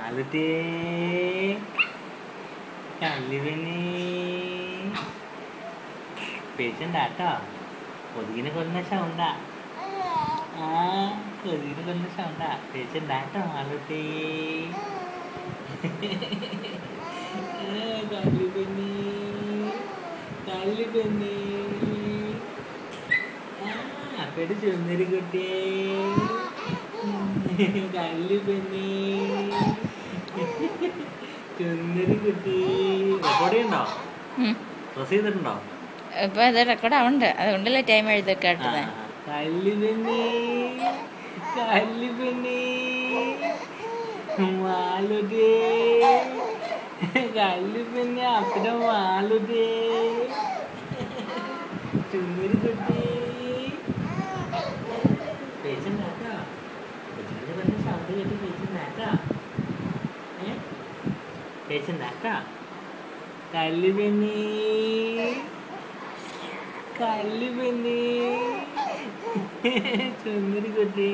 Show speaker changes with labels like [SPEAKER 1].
[SPEAKER 1] മാലുട്ടി കല്ലുവെണ്ണി പേടിച്ചണ്ടാട്ടോ കൊതുകിനെ കൊല്ലുന്ന സൗണ്ടാ. ആ കൊതുകിനെ കൊല്ലുന്ന സൗണ്ടാ. പേടിച്ചണ്ടാട്ടോ മാലുട്ടി. കല്ലുവെണ്ണി കല്ലുവെണ്ണി പേടിച്ചു വന്നൊരു കുട്ടിയെ കല്ലുവെണ്ണി ചുന്നരി കുട്ടി. റെക്കോർഡ് ചെയ്യണ്ടോ? പ്രസ് ചെയ്തിട്ടുണ്ടോ?
[SPEAKER 2] ഇപ്പൊ അത് റെക്കോർഡ് ആവുന്നുണ്ട്, അതുകൊണ്ടല്ലേ ടൈം എഴുതി കേട്ടത്.
[SPEAKER 1] കല്ലുവെണ്ണി കല്ലുവെണ്ണി മാലുട്ടി കല്ലുവെണ്ണി അപ്പടെ മാലുട്ടി ചുന്നരി കുട്ടി. പേടിച്ചണ്ടാട്ടോ കൊച്ചിനെ പറഞ്ഞ സൗണ്ട് കേട്ട് പേടിച്ചണ്ടാട്ടോ. പേടിച്ചണ്ടാട്ടോ കല്ലുവെണ്ണി കല്ലുവെണ്ണി ചുന്നരി കുട്ടി.